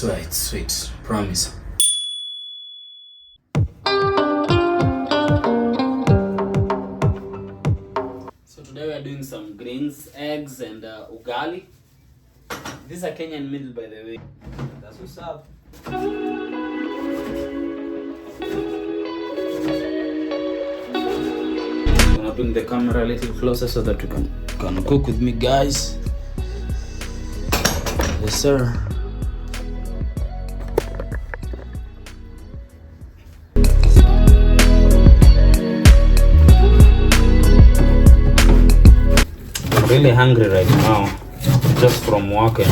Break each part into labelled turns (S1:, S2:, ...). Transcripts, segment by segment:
S1: swear it's sweet. Promise. So today we are doing some greens, eggs, and ugali. These are Kenyan meal, by the way. That's what's up. I'm gonna bring the camera a little closer so that you can cook with me, guys. Yes, sir. I'm really hungry right now, just from working.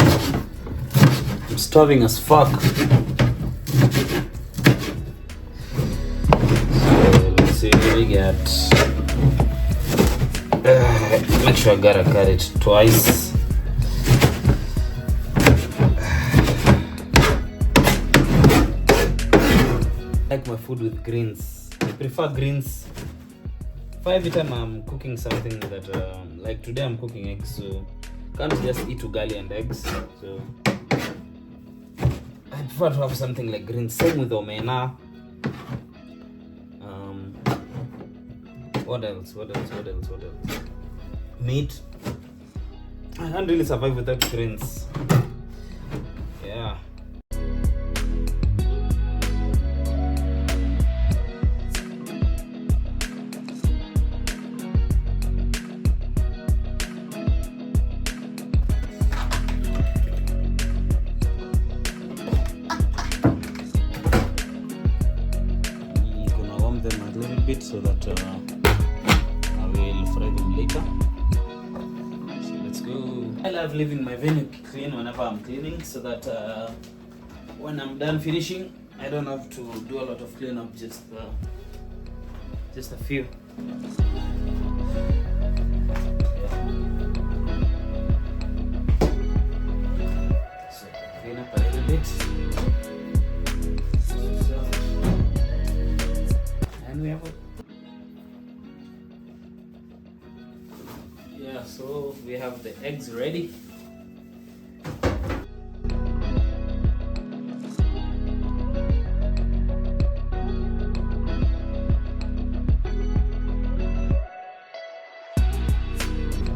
S1: I'm starving as fuck. So let's see what we get. Make sure I gotta cut it twice. I like my food with greens. I prefer greens. For every time I'm cooking something that, like today I'm cooking eggs, so can't just eat ugali and eggs. So I prefer to have something like greens. Same with omena. What else? Meat. I can't really survive without greens. Yeah. So that I will fry them later. So let's go. I love leaving my venue clean whenever I'm cleaning, so that when I'm done finishing, I don't have to do a lot of cleanup. Just a few. So clean up a little bit. And we have so we have the eggs ready.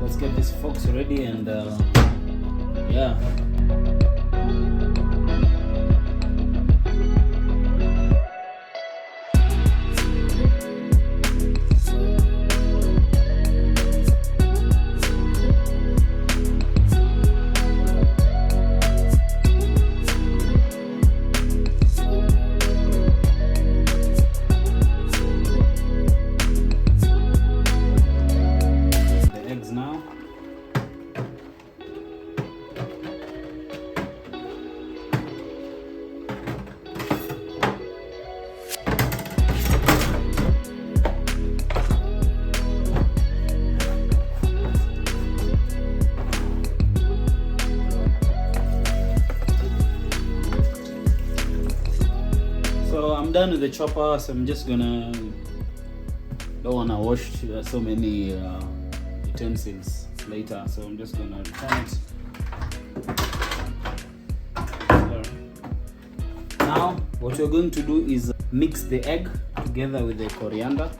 S1: Let's get these forks ready and yeah. I'm done with the chopper, so I'm just gonna don't wanna wash so many utensils later, so I'm just gonna return it. So, now what we're going to do is mix the egg together with the coriander.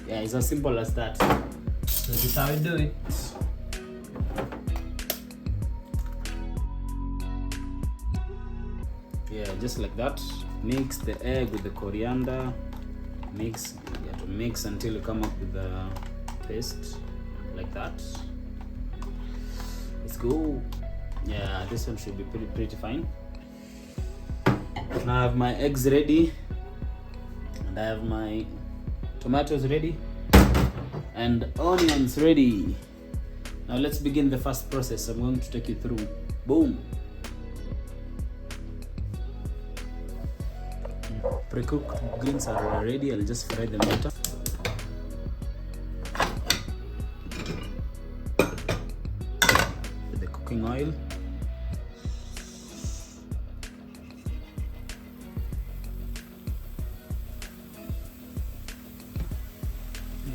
S1: Yeah, it's as simple as that. So this is how we do it. Yeah, just like that. Mix the egg with the coriander. Mix. You have to mix until you come up with the paste like that. Let's go. Yeah, this one should be pretty fine. Now I have my eggs ready, and I have my tomatoes ready, and onions ready. Now let's begin the first process. I'm going to take you through. Boom. Pre-cooked greens are ready. I'll just fry them later. With the cooking oil.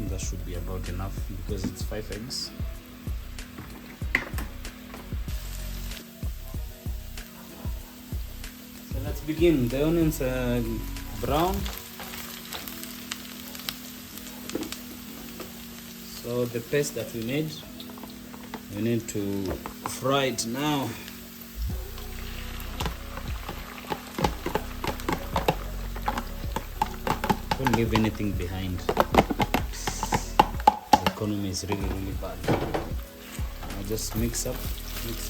S1: That should be about enough because it's 5 eggs. begin. The onions are brown. So the paste that we made, we need to fry it now. Don't leave anything behind. The economy is really, really bad. Now just mix up. Let's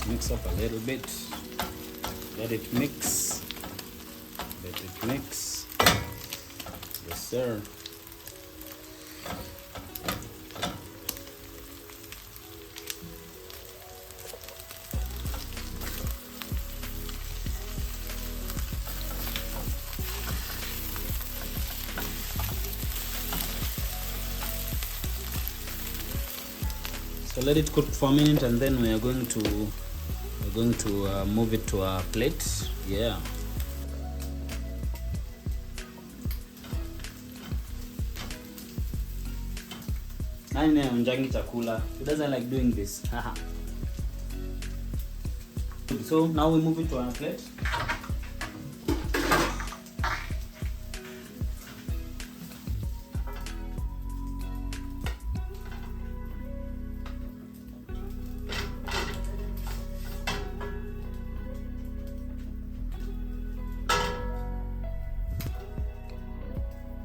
S1: mix up a little bit. Let it mix. Yes, sir. So let it cook for a minute, and then we are going to move it to a plate. Yeah. Nani anjangi chakula? Who doesn't like doing this? So now we move it to a plate.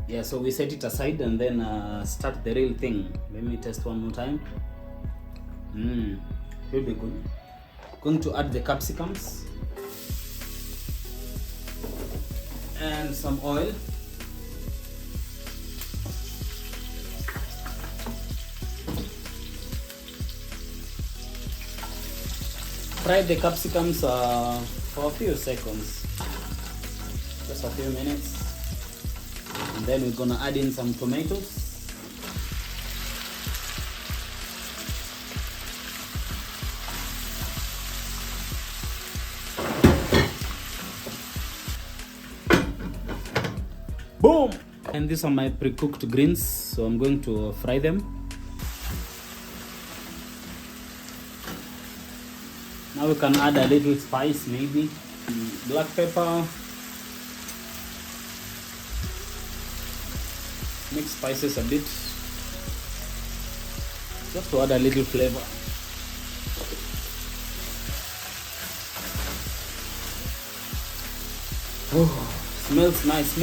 S1: Yeah, so we set it aside and then start the real thing. Let me test one more time. Will be good. Going to add the capsicums and some oil. Fry the capsicums for a few seconds, just a few minutes. And then we're gonna add in some tomatoes. Boom! And these are my pre-cooked greens, so I'm going to fry them. Now we can add a little spice, maybe black pepper. Mix spices a bit, just to add a little flavor. Oh, smells nice,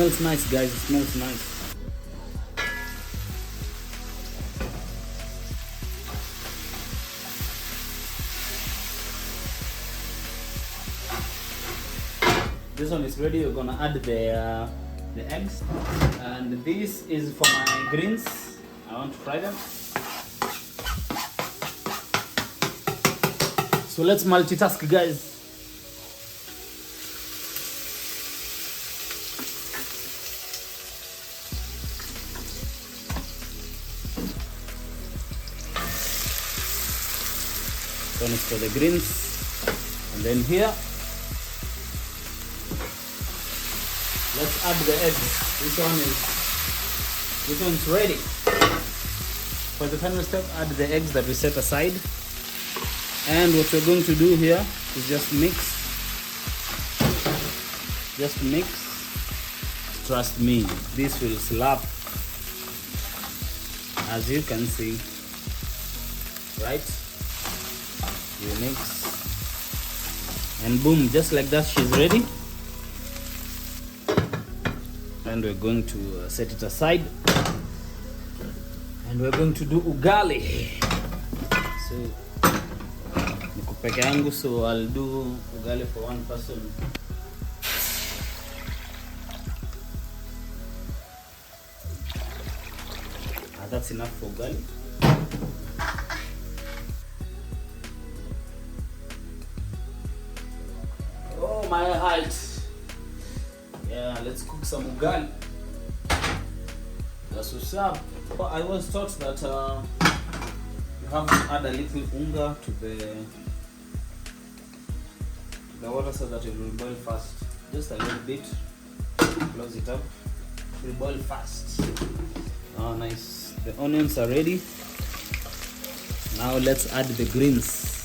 S1: guys. It smells nice. This one is ready. We're gonna add the eggs, and this is for my greens. I want to fry them. So let's multitask, guys. One is for the greens, and then here let's add the eggs. This one's ready. For the final step, add the eggs that we set aside. And what we're going to do here is just mix. Just mix. Trust me, this will slap. As you can see. Right? You mix. And boom, just like that, she's ready. And we're going to set it aside, and we're going to do ugali. So niko peke yangu, so I'll do ugali for one person. That's enough for ugali. Oh my height. Yeah, let's cook some ugali. That's what's up. But I was taught that you have to add a little unga to the water so that it will boil fast. Just a little bit. Close it up. It will boil fast. Oh, nice. The onions are ready. Now let's add the greens.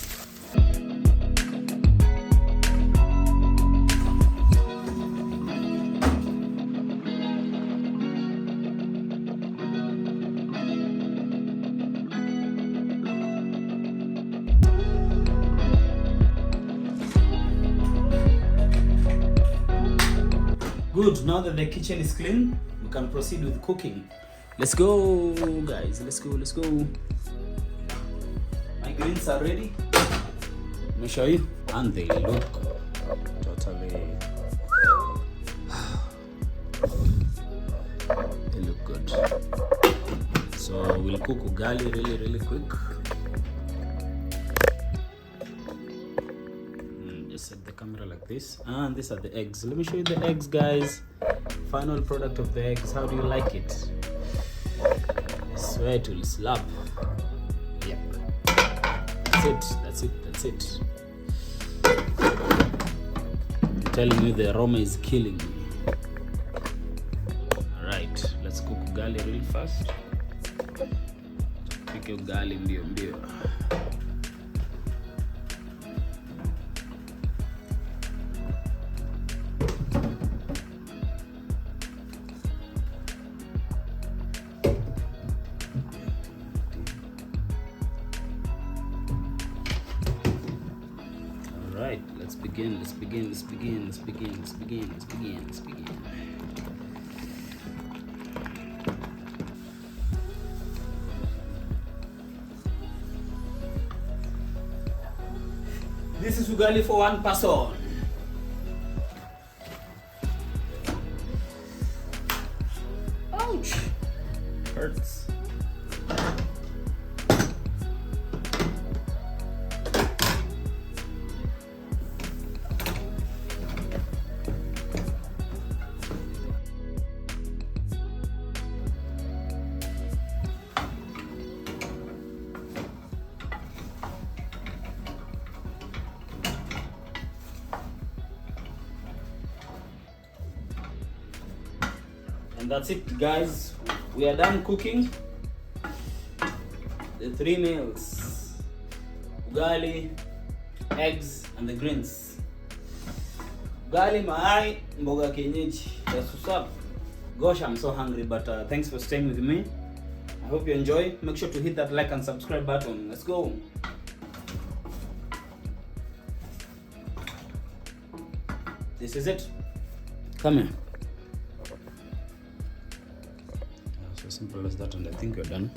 S1: Good, now that the kitchen is clean, we can proceed with cooking. Let's go, guys. Let's go. My greens are ready. Let me show you. And they look totally... they look good. So we'll cook ugali really quick. Just set the camera like this. And these are the eggs. Let me show you the eggs, guys. Final product of the eggs. How do you like it? I swear it will slap. Yep. That's it. I'm telling you, the aroma is killing me. Alright, let's cook ugali real fast. Pick ugali mbio. Alright, let's begin. This is ugali for one person. Ouch! Hurts. And that's it, guys. We are done cooking the 3 meals: ugali, eggs, and the greens. Ugali, mayai, mboga kienyeji. That's what's up. Gosh, I'm so hungry, but thanks for staying with me. I hope you enjoy. Make sure to hit that like and subscribe button. Let's go. This is it. Come here. So simple as that, and I think we're done.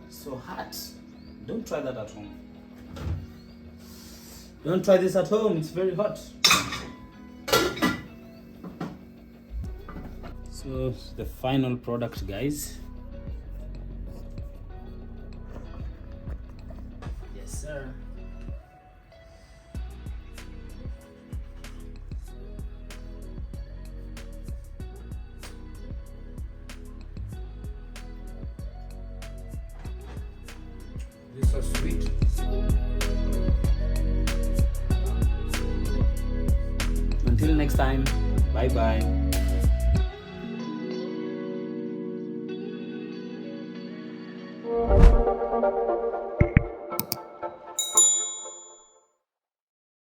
S1: So hot. Don't try that at home. Don't try this at home. It's very hot. So the final product, guys. Yes, sir. These are sweet. Until next time, bye bye.